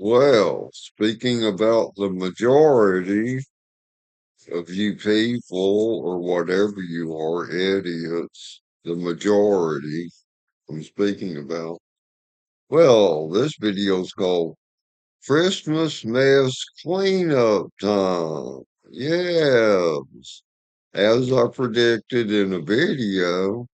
Well, speaking about the majority of you people, or whatever you are, idiots, the majority I'm speaking about. Well, this video's called Christmas Mess Cleanup Time. Yes. As I predicted in a video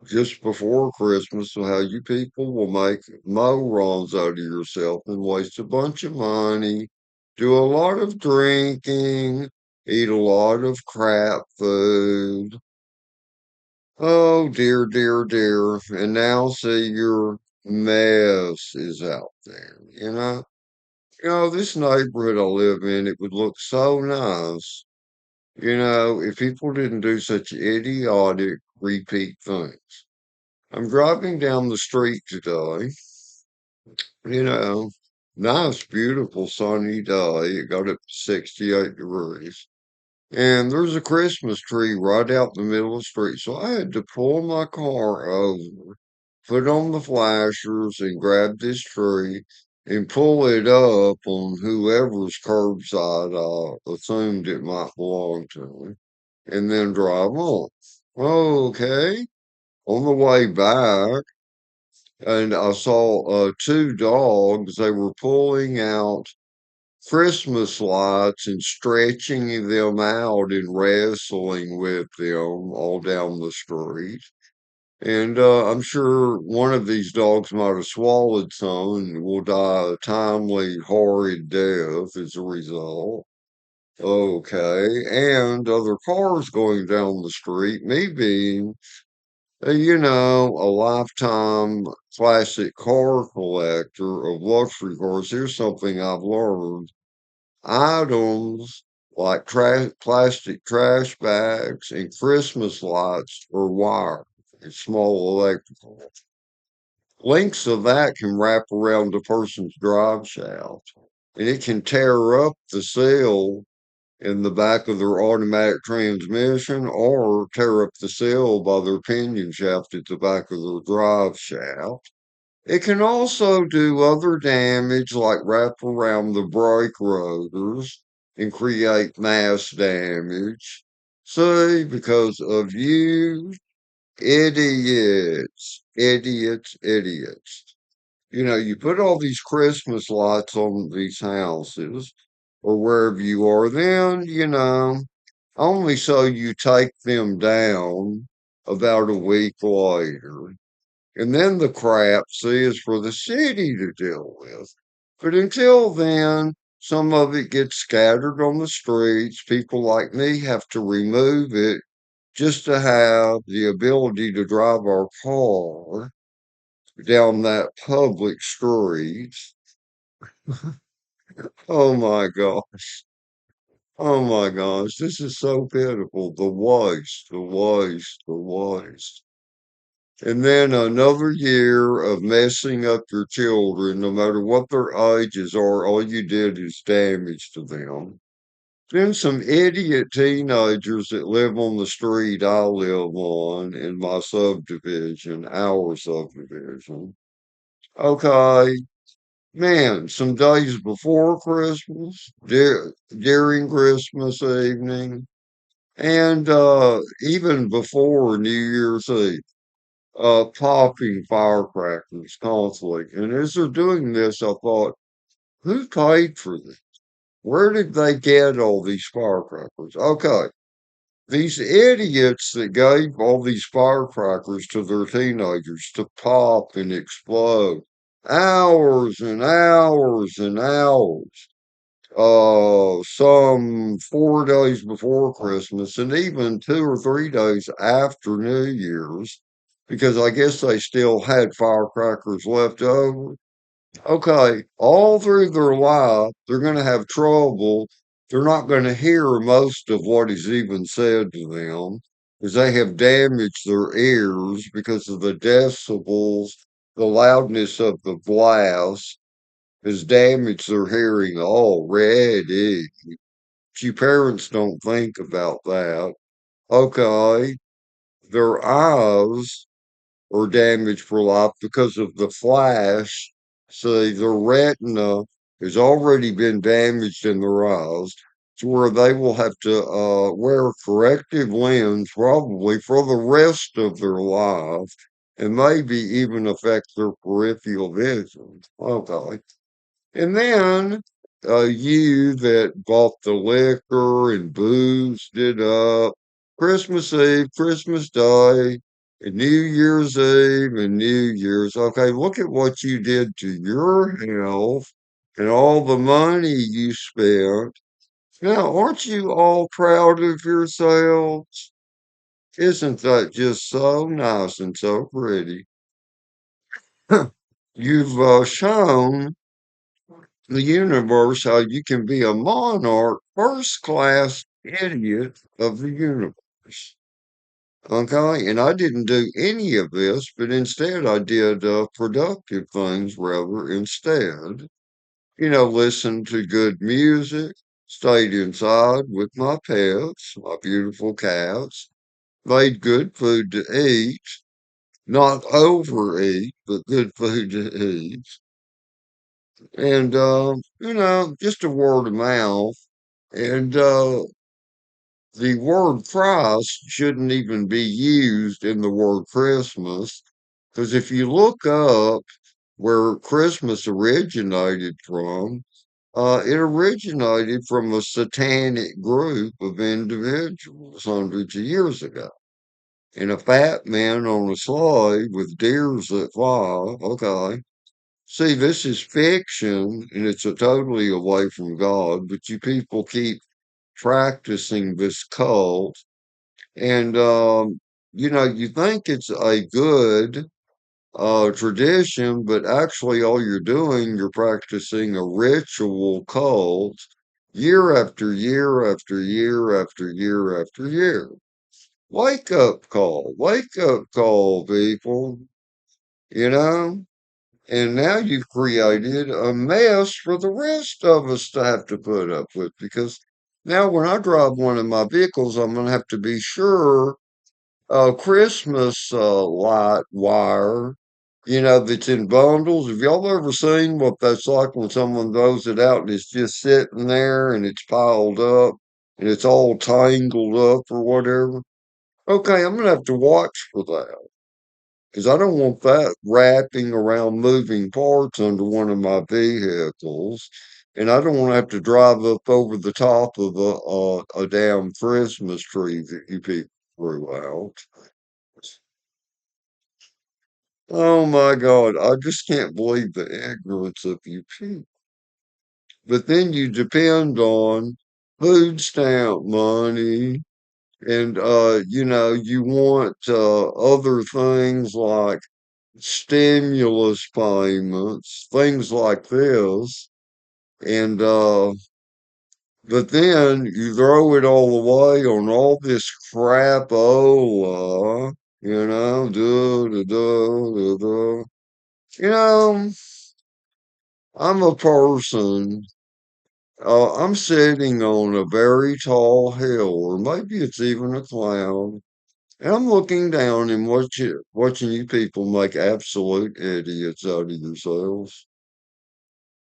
just before Christmas, so how you people will make morons out of yourself and waste a bunch of money, do a lot of drinking, eat a lot of crap food. Oh dear, dear, dear. And now see your mess is out there, you know? This neighborhood I live in, it would look so nice, if people didn't do such idiotic repeat things. I'm driving down the street today, you know, nice, beautiful sunny day. It got up to 68 degrees. And there's a Christmas tree right out in the middle of the street. So I had to pull my car over, put on the flashers, and grab this tree and pull it up on whoever's curbside I assumed it might belong to, and then drive on. Okay. On the way back, and I saw two dogs. They were pulling out Christmas lights and stretching them out and wrestling with them all down the street. And I'm sure one of these dogs might have swallowed some and will die a timely, horrid death as a result. Okay. And other cars going down the street, me being a lifetime classic car collector of luxury cars. Here's something I've learned. Items like plastic trash bags and Christmas lights are wired and small electrical. Links of that can wrap around a person's drive shaft, and it can tear up the seal in the back of their automatic transmission or tear up the seal by their pinion shaft at the back of their drive shaft. It can also do other damage like wrap around the brake rotors and create mass damage. See, because of you idiots, idiots, idiots. You put all these Christmas lights on these houses or wherever you are, then, only so you take them down about a week later. And then the crap, see, is for the city to deal with. But until then, some of it gets scattered on the streets. People like me have to remove it just to have the ability to drive our car down that public street. Oh my gosh. Oh my gosh. This is so pitiful. The waste, the waste, the waste. And then another year of messing up your children, no matter what their ages are, all you did is damage to them. Then some idiot teenagers that live on the street I live on in my subdivision, our subdivision. Okay, man, some days before Christmas, during Christmas evening, and even before New Year's Eve, popping firecrackers constantly. And as they're doing this, I thought, who paid for this? Where did they get all these firecrackers? Okay, these idiots that gave all these firecrackers to their teenagers to pop and explode hours and hours and hours. Some 4 days before Christmas and even 2 or 3 days after New Year's, because I guess they still had firecrackers left over. Okay, all through their life, they're going to have trouble. They're not going to hear most of what is even said to them because they have damaged their ears because of the decibels, the loudness of the blast has damaged their hearing already. You parents don't think about that. Okay, their eyes are damaged for life because of the flash. See, their retina has already been damaged in their eyes to where they will have to wear corrective lens probably for the rest of their life and maybe even affect their peripheral vision. Okay. And then you that bought the liquor and boozed it up, Christmas Eve, Christmas Day, and New Year's Eve and New Year's. Okay, look at what you did to your health and all the money you spent. Now, aren't you all proud of yourselves? Isn't that just so nice and so pretty? You've shown the universe how you can be a monarch, first class idiot of the universe. Okay, and I didn't do any of this, but instead I did productive things rather instead. Listen to good music, stayed inside with my pets, my beautiful cats, made good food to eat, not overeat, but good food to eat. And, just a word of mouth. And the word Christ shouldn't even be used in the word Christmas, because if you look up where Christmas originated from, it originated from a satanic group of individuals hundreds of years ago. And a fat man on a sleigh with deers that fly. Okay. See, this is fiction and it's a totally away from God, but you people keep practicing this cult. And, you think it's a good tradition, but actually all you're doing, you're practicing a ritual cult year after year after year after year after year. Wake up call, people, you know? And now you've created a mess for the rest of us to have to put up with because now when I drive one of my vehicles, I'm going to have to be sure Christmas light wire, that's in bundles. Have y'all ever seen what that's like when someone throws it out and it's just sitting there and it's piled up and it's all tangled up or whatever? Okay, I'm going to have to watch for that because I don't want that wrapping around moving parts under one of my vehicles. And I don't want to have to drive up over the top of a damn Christmas tree that you people threw out. Oh my God, I just can't believe the ignorance of you people. But then you depend on food stamp money and you want other things like stimulus payments, things like this. And but then you throw it all away on all this crapola, duh, duh, duh, duh, duh. You know, I'm a person. I'm sitting on a very tall hill, or maybe it's even a cloud, and I'm looking down and watching you people make absolute idiots out of yourselves.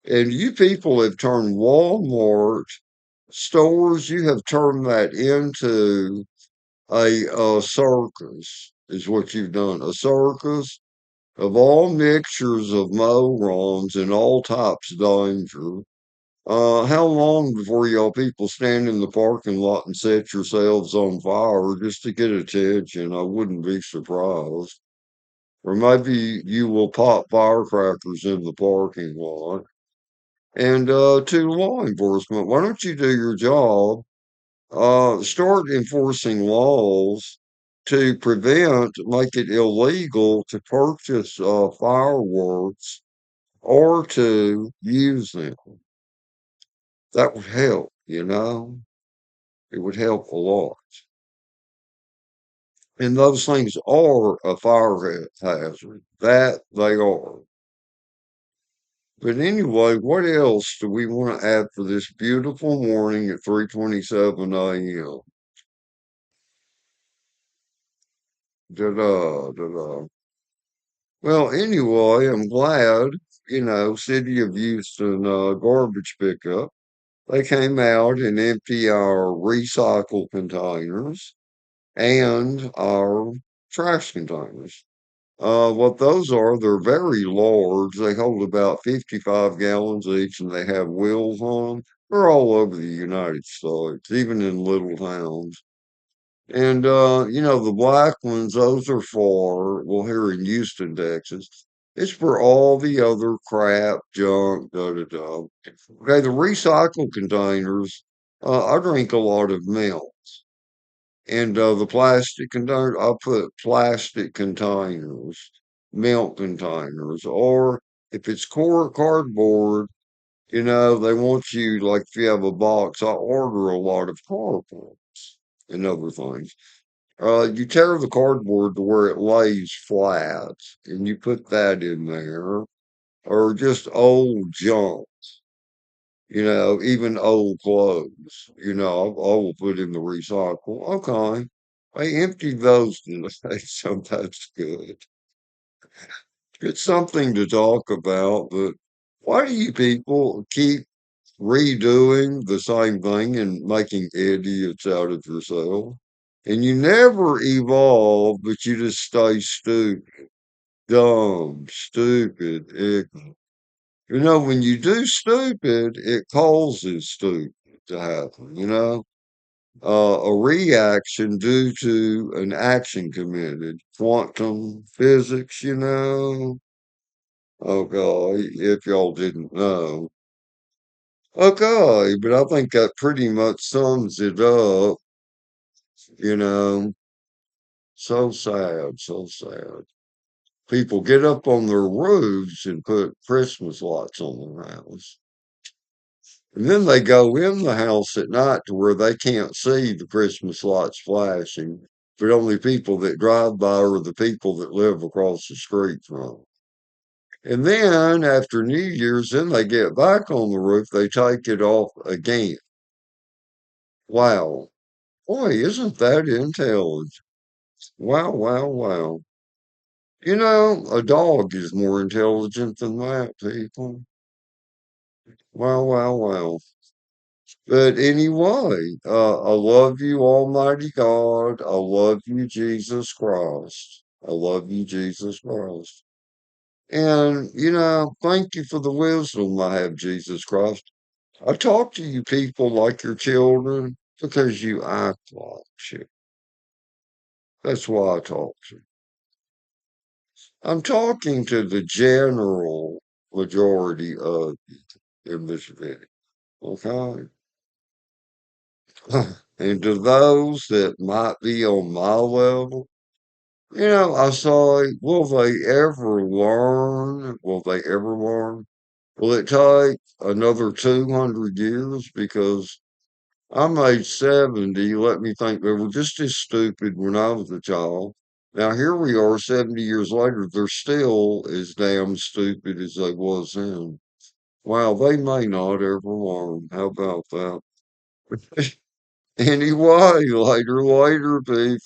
And you people have turned Walmart stores, you have turned that into a circus, is what you've done. A circus of all mixtures of morons and all types of danger. How long before y'all people stand in the parking lot and set yourselves on fire just to get attention? I wouldn't be surprised. Or maybe you will pop firecrackers in the parking lot. And to law enforcement, why don't you do your job? Start enforcing laws to make it illegal to purchase fireworks or to use them. That would help. It would help a lot. And those things are a fire hazard. That they are. But anyway, what else do we want to add for this beautiful morning at 3:27 a.m.? Da-da, da-da. Well, anyway, I'm glad. City of Houston garbage pickup. They came out and empty our recycle containers and our trash containers. What those are, they're very large. They hold about 55 gallons each and they have wheels on them. They're all over the United States, even in little towns. And, the black ones, those are for, well, here in Houston, Texas, it's for all the other crap, junk, da da da. Okay, the recycle containers, I drink a lot of milk. And the plastic container, I put plastic containers, milk containers, or if it's core cardboard, they want you, like if you have a box, I order a lot of cardboard and other things. You tear the cardboard to where it lays flat, and you put that in there, or just old junk, even old clothes, I will put in the recycle. Okay. I emptied those today, so that's good. It's something to talk about, but why do you people keep redoing the same thing and making idiots out of yourself? And you never evolve, but you just stay stupid, dumb, stupid, ignorant. When you do stupid, it causes stupid to happen. A reaction due to an action committed. Quantum physics. Okay, if y'all didn't know. Okay, but I think that pretty much sums it up, you know. So sad, so sad. People get up on their roofs and put Christmas lights on their house. And then they go in the house at night to where they can't see the Christmas lights flashing, but only people that drive by or the people that live across the street from. And then after New Year's, then they get back on the roof, they take it off again. Wow. Boy, isn't that intelligent? Wow, wow, wow. A dog is more intelligent than that, people. Wow, wow, wow. But anyway, I love you, Almighty God. I love you, Jesus Christ. I love you, Jesus Christ. And, thank you for the wisdom I have, Jesus Christ. I talk to you people like your children because you act like shit. That's why I talk to you. I'm talking to the general majority of you in this video. Okay? And to those that might be on my level, I say, will they ever learn? Will they ever learn? Will it take another 200 years? Because I'm age 70. Let me think, they were just as stupid when I was a child. Now here we are 70 years later. They're still as damn stupid as they was then. Wow, they may not ever learn. How about that? Anyway, later, people.